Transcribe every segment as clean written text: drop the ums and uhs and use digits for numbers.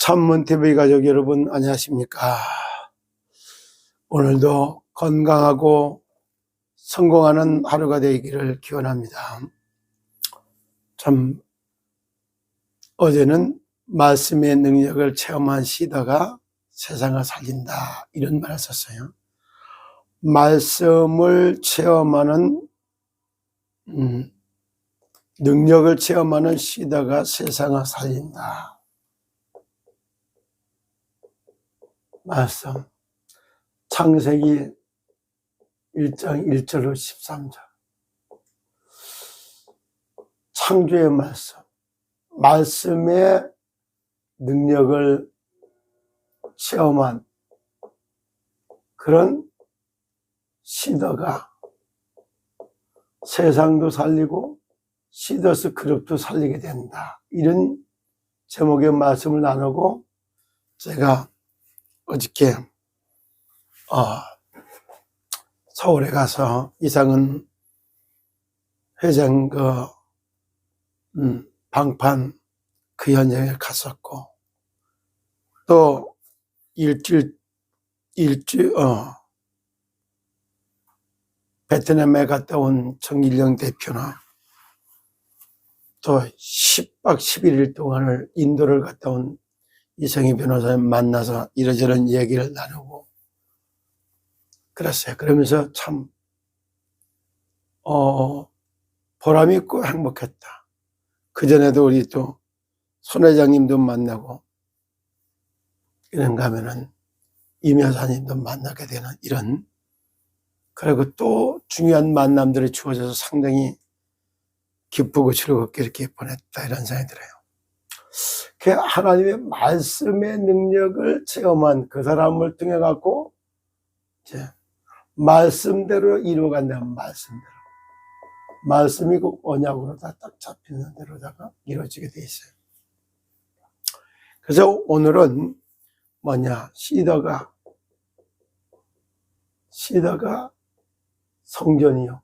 참문TV 가족 여러분 안녕하십니까. 오늘도 건강하고 성공하는 하루가 되기를 기원합니다. 참 어제는 말씀의 능력을 체험한 시더가 세상을 살린다 이런 말을 썼어요. 말씀을 체험하는 능력을 체험하는 시더가 세상을 살린다. 말씀 창세기 1장 1절로 13절 창조의 말씀의 능력을 체험한 그런 시더가 세상도 살리고 시더스 그룹도 살리게 된다. 이런 제목의 말씀을 나누고 제가 어저께 서울에 가서 이상은 회장 방판 그 현장에 갔었고 또 베트남에 갔다 온 정일영 대표나 또 10박 11일 동안을 인도를 갔다 온 이성희 변호사님 만나서 이러저런 얘기를 나누고 그랬어요. 그러면서 참 보람 있고 행복했다. 그전에도 우리 또 손 회장님도 만나고 이런가 하면은 임 여사님도 만나게 되는 이런, 그리고 또 중요한 만남들이 주어져서 상당히 기쁘고 즐겁게 이렇게 보냈다 이런 생각이 들어요. 그 하나님의 말씀의 능력을 체험한 그 사람을 통해 갖고 이제 말씀대로 이루어간다는 말씀이 꼭 언약으로 다 딱 잡히는 대로다가 이루어지게 돼 있어요. 그래서 오늘은 뭐냐, 시더가 성전이요.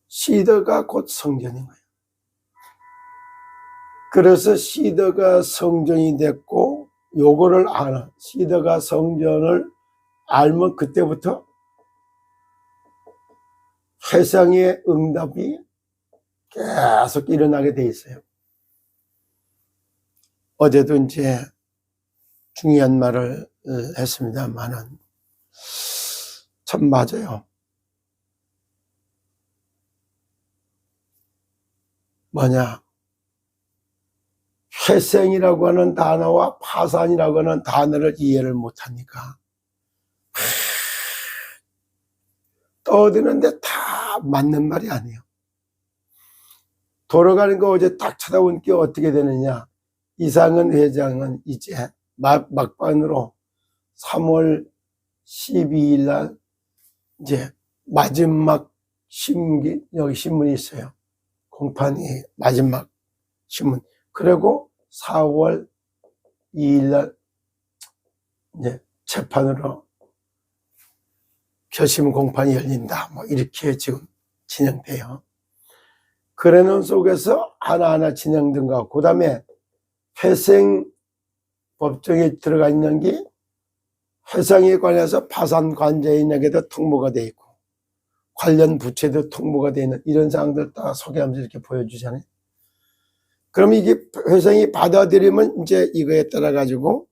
시더가 곧 성전인 거예요. 그래서 시더가 성전이 됐고, 요거를 알아. 시더가 성전을 알면 그때부터 회상의 응답이 계속 일어나게 돼 있어요. 어제도 이제 중요한 말을 했습니다만은 참 맞아요. 뭐냐, 회생이라고 하는 단어와 파산이라고 하는 단어를 이해를 못하니까 떠드는데 다 맞는 말이 아니에요. 돌아가는 거 어제 딱 쳐다보니까 어떻게 되느냐, 이상은 회장은 이제 막판으로 3월 12일 날 이제 마지막 여기 신문이 있어요. 공판이 마지막 신문. 그리고 4월 2일 날 이제 재판으로 결심 공판이 열린다. 뭐 이렇게 지금 진행돼요. 그러는 속에서 하나하나 진행된 거. 그 다음에 회생 법정에 들어가 있는 게 회상에 관해서 파산 관제인에게도 통보가 돼 있고 관련 부채도 통보가 돼 있는 이런 사항들 다 소개하면서 이렇게 보여주잖아요. 그럼 이게 회생이 받아들이면 이제 이거에 따라 가지고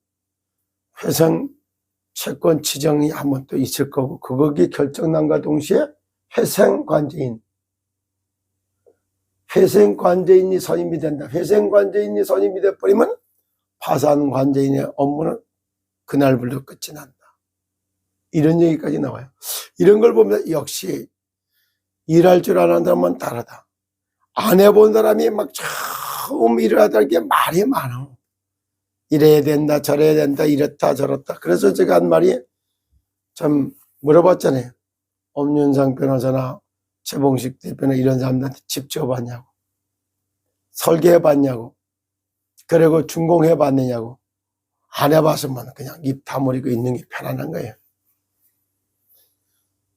회생 채권 지정이 한번 또 있을 거고, 그거기 결정난과 동시에 회생 관제인이 선임이 된다. 회생 관제인이 선임이 돼버리면 파산 관제인의 업무는 그날부터 끝이 난다. 이런 얘기까지 나와요. 이런 걸 보면 역시 일할 줄 아는 사람은 다르다. 안 해본 사람이 막 처음 일을 하다는 게 말이 많아. 이래야 된다, 저래야 된다, 이렇다, 저렇다. 그래서 제가 한 말이 참 물어봤잖아요. 엄윤상 변호사나 최봉식 대표나 이런 사람들한테 집 지어봤냐고, 설계해봤냐고, 그리고 준공해봤느냐고. 안 해봤으면 그냥 입 다물고 있는 게 편안한 거예요.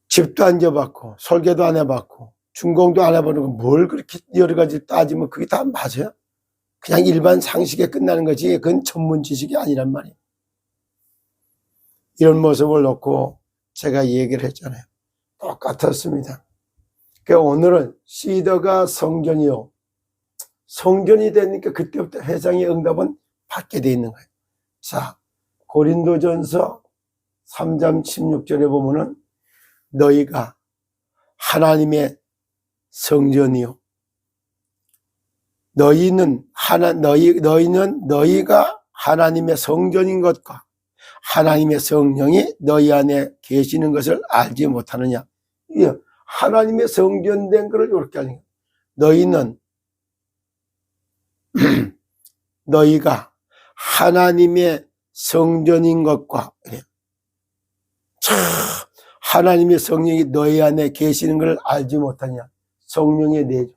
집도 안 지어봤고 설계도 안 해봤고 준공도 안 해보는 거 뭘 그렇게 여러 가지 따지면 그게 다 맞아요? 그냥 일반 상식에 끝나는 거지 그건 전문 지식이 아니란 말이에요. 이런 모습을 놓고 제가 얘기를 했잖아요. 똑같았습니다. 그러니까 오늘은 시더가 성전이요. 성전이 되니까 그때부터 회상의 응답은 받게 돼 있는 거예요. 자, 고린도전서 3장 16절에 보면은 너희가 하나님의 성전이요. 너희는 너희가 하나님의 성전인 것과 하나님의 성령이 너희 안에 계시는 것을 알지 못하느냐. 하나님의 성전된 것을 이렇게 하는 거예요. 너희는 너희가 하나님의 성전인 것과 하나님의 성령이 너희 안에 계시는 것을 알지 못하냐. 성령의 내조.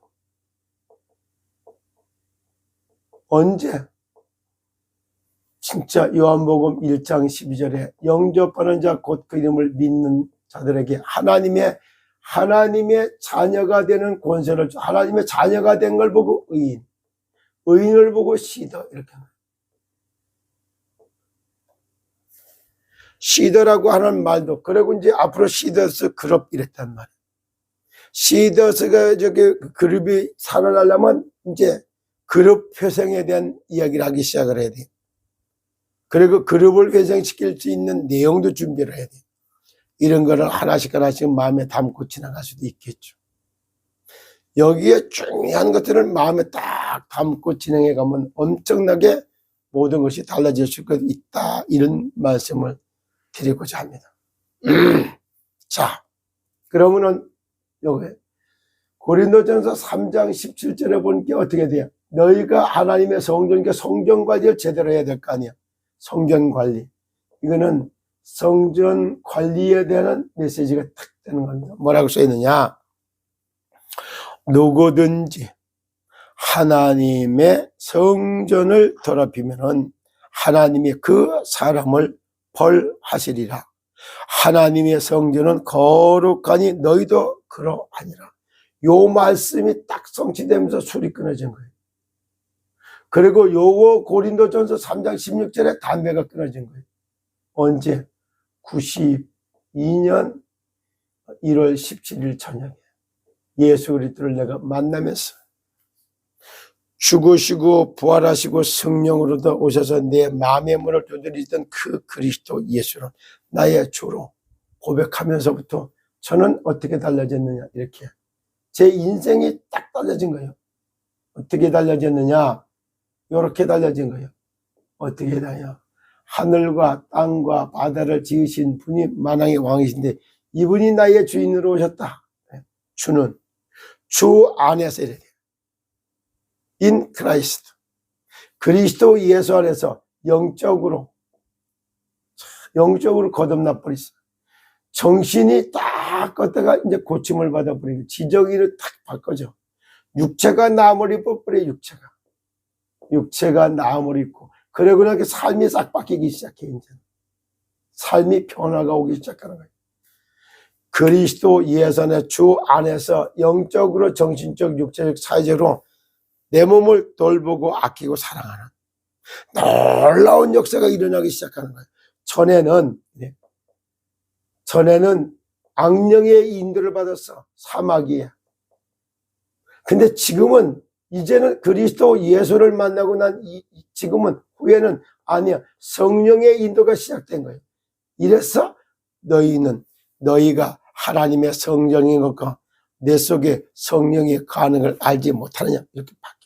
언제? 진짜 요한복음 1장 12절에 영접하는 자 곧 그 이름을 믿는 자들에게 하나님의 자녀가 되는 권세를 줘. 하나님의 자녀가 된 걸 보고 의인을 보고 시더 이렇게 합니다. 시더라고 하는 말도 그리고 이제 앞으로 시더스 그룹 이랬단 말이에요. 시더스가 그룹이 살아나려면 이제 그룹 회생에 대한 이야기를 하기 시작을 해야 돼요. 그리고 그룹을 회생시킬 수 있는 내용도 준비를 해야 돼요. 이런 거를 하나씩 마음에 담고 지나갈 수도 있겠죠. 여기에 중요한 것들을 마음에 딱 담고 진행해 가면 엄청나게 모든 것이 달라질 수 있다. 이런 말씀을 드리고자 합니다. 자, 그러면은 여기 고린도전서 3장 17절에 보니까 어떻게 돼요? 너희가 하나님의 성전이니까 성전 관리를 제대로 해야 될 거 아니야. 성전 관리. 이거는 성전 관리에 대한 메시지가 탁 되는 겁니다. 뭐라고 써 있느냐? 누구든지 하나님의 성전을 더럽히면은 하나님이 그 사람을 벌하시리라. 하나님의 성전은 거룩하니 너희도 그러하니라. 요 말씀이 딱 성취되면서 술이 끊어진 거예요. 그리고 요거 고린도전서 3장 16절에 담배가 끊어진 거예요. 언제? 92년 1월 17일 저녁에 예수 그리스도를 내가 만나면서 죽으시고 부활하시고 성령으로도 오셔서 내 마음의 문을 두드리던 그 그리스도 예수는 나의 주로 고백하면서부터 저는 어떻게 달라졌느냐. 이렇게 제 인생이 딱 달라진 거예요. 어떻게 달라졌느냐. 이렇게 달라진 거예요. 어떻게 달라요? 하늘과 땅과 바다를 지으신 분이 만왕의 왕이신데 이분이 나의 주인으로 오셨다. 주는 주 안에서 이래 돼요. In Christ. 그리스도 예수 안에서 영적으로 거듭나 버렸어. 정신이 딱 껐다가 이제 고침을 받아버리고 지정의를 딱 바꿔줘. 육체가 나음을 입어버려. 육체가 나음을 입고 그러고 나서 삶이 싹 바뀌기 시작해. 이제 삶이 변화가 오기 시작하는 거예요. 그리스도 예수 안에 주 안에서 영적으로 정신적 육체적 사회적으로 내 몸을 돌보고 아끼고 사랑하는 놀라운 역사가 일어나기 시작하는 거예요. 전에는 악령의 인도를 받았어. 사마귀에. 근데 지금은 이제는 그리스도 예수를 만나고 난 지금은 후에는 아니야. 성령의 인도가 시작된 거예요. 이래서 너희가 하나님의 성전인 것과 내 속에 성령이 가는 걸 알지 못하느냐. 이렇게 바뀌어요.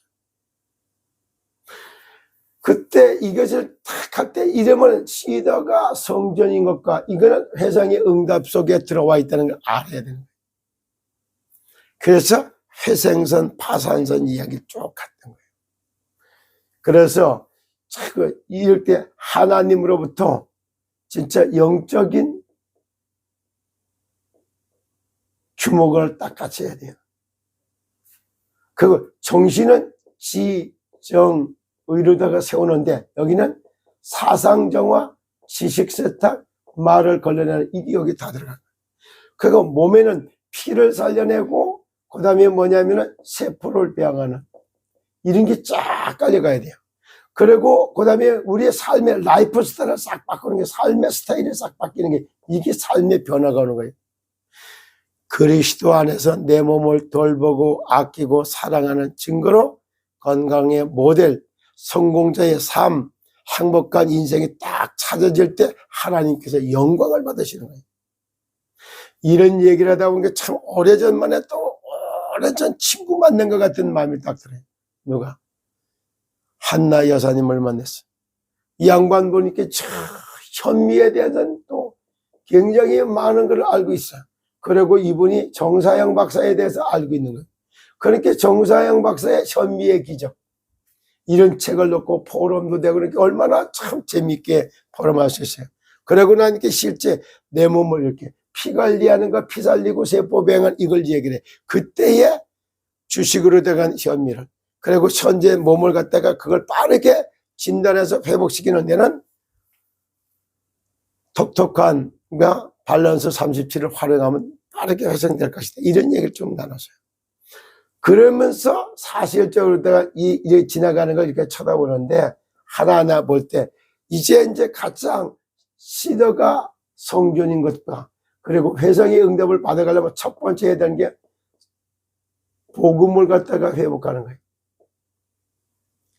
그때 이것을 탁 할 때 이름은 시더가 성전인 것과 이거는 회상의 응답 속에 들어와 있다는 걸 알아야 되는 거예요. 그래서 회생선, 파산선 이야기를 쭉 갔던 거예요. 그래서 이럴 때 하나님으로부터 진짜 영적인 규모를 딱 같이 해야 돼요. 그 정신은 지정의로다가 세우는데 여기는 사상정화, 지식세탁, 말을 걸러내는 이게 여기 다 들어가요. 그리고 몸에는 피를 살려내고 그 다음에 뭐냐면은 세포를 배양하는 이런 게 쫙 깔려가야 돼요. 그리고 그 다음에 우리의 삶의 라이프 스타일을 싹 바꾸는 게, 삶의 스타일이 싹 바뀌는 게, 이게 삶의 변화가 오는 거예요. 그리스도 안에서 내 몸을 돌보고 아끼고 사랑하는 증거로 건강의 모델, 성공자의 삶, 행복한 인생이 딱 찾아질 때 하나님께서 영광을 받으시는 거예요. 이런 얘기를 하다 보니까 참 오래전만 해도 오래전 친구 만난 것 같은 마음이 딱 들어요. 누가? 한나 여사님을 만났어요. 이 양반 보니까 참 현미에 대해서는 또 굉장히 많은 걸 알고 있어요. 그리고 이분이 정사영 박사에 대해서 알고 있는 거예요. 그러니까 정사영 박사의 현미의 기적, 이런 책을 놓고 포럼도 되고, 그러니까 얼마나 참 재미있게 포럼할 수 있어요. 그러고 나니까 실제 내 몸을 이렇게 피 관리하는 거, 피 살리고 세포 배양을, 이걸 얘기를 해. 그때에 주식으로 들어간 현미를, 그리고 현재 몸을 갖다가 그걸 빠르게 진단해서 회복시키는 데는 톡톡한 밸런스 37을 활용하면 빠르게 회생될 것이다. 이런 얘기를 좀 나눴어요. 그러면서 사실적으로 내가 이 지나가는 걸 이렇게 쳐다보는데, 하나하나 볼 때 이제 가장 시대가 성전인 것과, 그리고 회성의 응답을 받아가려면 첫 번째 해야 되는 게 복음을 갖다가 회복하는 거예요.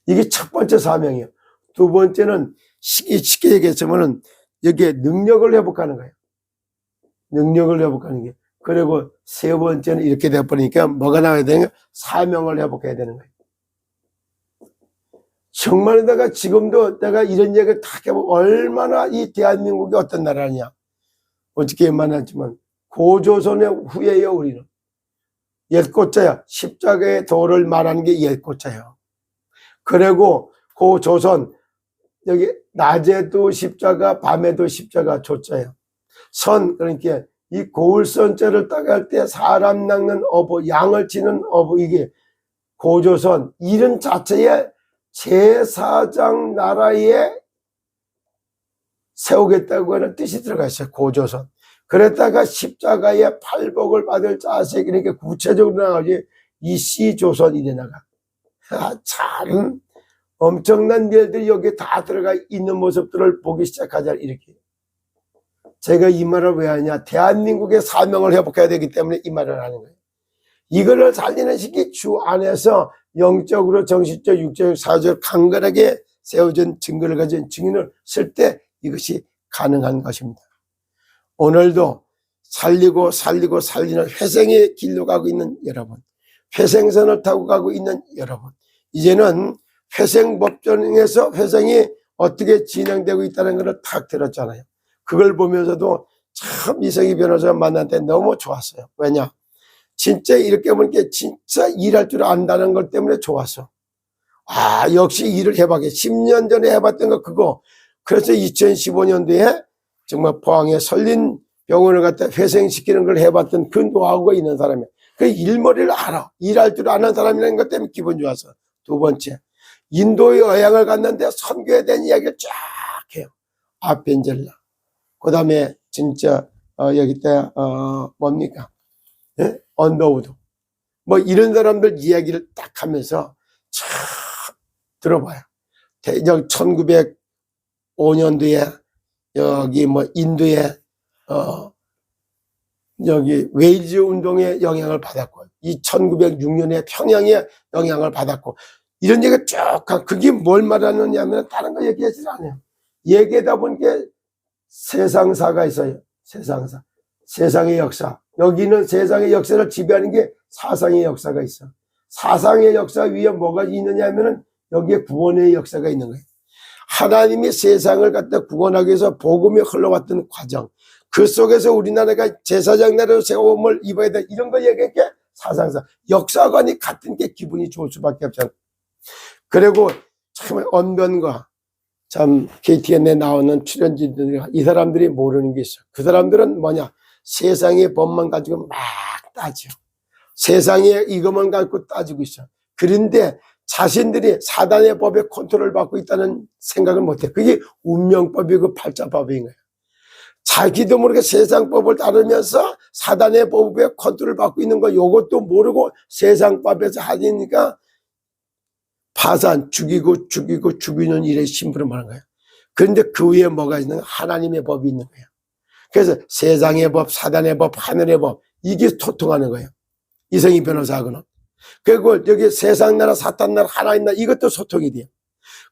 이게 첫 번째 사명이에요. 두 번째는 쉽게 얘기했으면은 여기에 능력을 회복하는 거예요. 능력을 회복하는 게. 그리고 세 번째는 이렇게 돼버리니까 뭐가 나와야 되는 거예요? 사명을 회복해야 되는 거예요. 정말 내가 지금도 내가 이런 얘기를 다 해보면 얼마나 이 대한민국이 어떤 나라냐. 어저께 만났지만 고조선의 후예요. 우리는 옛꽃자야. 십자가의 도를 말하는 게 옛꽃자예요. 그리고 고조선, 여기 낮에도 십자가, 밤에도 십자가, 조자예요. 선, 그러니까 이 고울선자를 따갈 때 사람 낚는 어부, 양을 치는 어부, 이게 고조선, 이름 자체에 제4장 나라에 세우겠다고 하는 뜻이 들어가 있어요. 고조선. 그랬다가 십자가에 팔복을 받을 자식, 이렇게 구체적으로 나가지, 이씨조선 이래 나가. 참 엄청난 일들이 여기 다 들어가 있는 모습들을 보기 시작하자. 이렇게 제가 이 말을 왜 하냐, 대한민국의 사명을 회복해야 되기 때문에 이 말을 하는 거예요. 이거를 살리는 시기 주 안에서 영적으로, 정신적, 육적, 사회적 강건하게 세워진 증거를 가진 증인을 쓸 때 이것이 가능한 것입니다. 오늘도 살리고 살리는 회생의 길로 가고 있는 여러분, 회생선을 타고 가고 있는 여러분, 이제는 회생법전에서 회생이 어떻게 진행되고 있다는 것을 탁 들었잖아요. 그걸 보면서도 참 이성희 변호사가 만났는데 너무 좋았어요. 왜냐? 진짜 이렇게 보니까 진짜 일할 줄 안다는 것 때문에 좋았어. 아, 역시 일을 해봤게. 10년 전에 해봤던 거 그거. 그래서 2015년도에 정말 포항에 설린 병원을 갖다 회생시키는 걸 해봤던 그 노하우가 있는 사람이야. 그 일머리를 알아. 일할 줄 아는 사람이라는 것 때문에 기분 좋았어. 두 번째, 인도에 여행을 갔는데 선교에 대한 이야기를 쫙 해요. 아펜젤라. 그 다음에 진짜 여기 때 뭡니까? 예? 언더우드. 뭐 이런 사람들 이야기를 딱 하면서 참 들어봐요. 대적 1905년도에 여기 뭐 인도에 여기 웨이즈 운동의 영향을 받았고, 이 1906년에 평양의 영향을 받았고, 이런 얘기가 쭉 하고, 그게 뭘 말하느냐면 다른 거 얘기하지 않아요. 얘기하다 보니까 세상사가 있어요. 세상사. 세상의 역사. 여기는 세상의 역사를 지배하는 게 사상의 역사가 있어. 사상의 역사 위에 뭐가 있느냐 하면은 여기에 구원의 역사가 있는 거예요. 하나님이 세상을 갖다 구원하기 위해서 복음이 흘러왔던 과정. 그 속에서 우리나라가 제사장 나라로 세움을 입어야 돼. 이런 거 얘기할 게 사상사. 역사관이 같은 게 기분이 좋을 수밖에 없잖아. 그리고 참 언변과 참 KTN에 나오는 출연진들, 이 사람들이 모르는 게 있어. 그 사람들은 뭐냐, 세상의 법만 가지고 막 따져. 세상에 이것만 갖고 따지고 있어. 그런데 자신들이 사단의 법에 컨트롤 받고 있다는 생각을 못해. 그게 운명법이고 팔자법인 거예요. 자기도 모르게 세상법을 따르면서 사단의 법에 컨트롤 받고 있는 거, 요것도 모르고 세상법에서 하니까 파산, 죽이는 일에 심부름하는 거예요. 그런데 그 위에 뭐가 있는 거예요? 하나님의 법이 있는 거예요. 그래서 세상의 법, 사단의 법, 하늘의 법, 이게 소통하는 거예요. 이성희 변호사하고는. 그리고 여기 세상 나라, 사탄 나라, 하나님 나라, 이것도 소통이 돼요.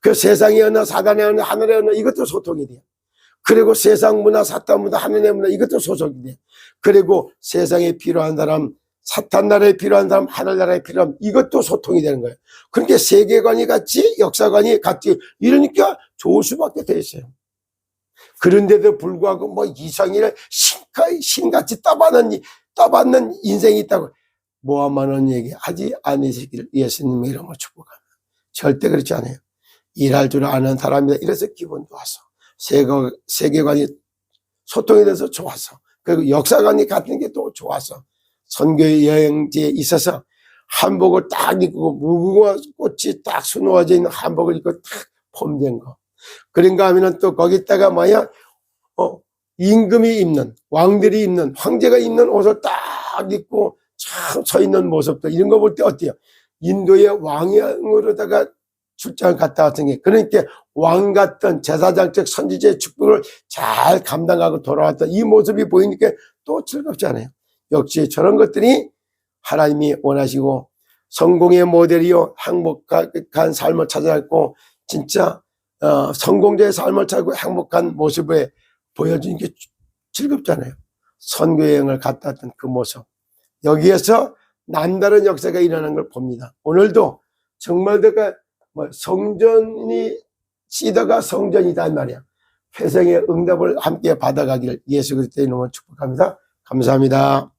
그 세상의 언어, 사단의 언어, 하늘의 언어, 이것도 소통이 돼요. 그리고 세상 문화, 사탄 문화, 하늘의 문화, 이것도 소통이 돼요. 그리고 세상에 필요한 사람, 사탄 나라에 필요한 사람, 하늘 나라에 필요한 사람, 이것도 소통이 되는 거예요. 그러니까 세계관이 같이, 역사관이 같이, 이러니까 좋을 수밖에 돼 있어요. 그런데도 불구하고 뭐 이성이를 신같이 떠받는 인생이 있다고 모함하는 얘기 하지 않으시기를 예수님의 이름으로 축복합니다. 절대 그렇지 않아요. 일할 줄 아는 사람이다. 이래서 기분 좋았어. 세계관이 소통이 돼서 좋았어. 그리고 역사관이 같은 게 또 좋았어. 선교 여행지에 있어서 한복을 딱 입고 무궁화 꽃이 딱 수놓아져 있는 한복을 입고 딱 폼된 거. 그런가 하면은 또 거기다가 뭐야, 임금이 입는, 왕들이 입는, 황제가 입는 옷을 딱 입고 참 서 있는 모습도 이런 거 볼 때 어때요? 인도의 왕으로다가 출장을 갔다 왔던 게, 그러니까 왕 같던 제사장적 선지자의 축복을 잘 감당하고 돌아왔던 이 모습이 보이니까 또 즐겁지 않아요? 역시 저런 것들이 하나님이 원하시고 성공의 모델이요, 행복한 삶을 찾아왔고 진짜 성공자의 삶을 찾고 행복한 모습을 보여주는 게 즐겁잖아요. 선교여행을 갔다 왔던 그 모습, 여기에서 남다른 역사가 일어나는 걸 봅니다. 오늘도 정말 내가 성전이 시대가 성전이다 이 말이야. 회생의 응답을 함께 받아가기를 예수 그리스도의 이름으로 축복합니다. 감사합니다.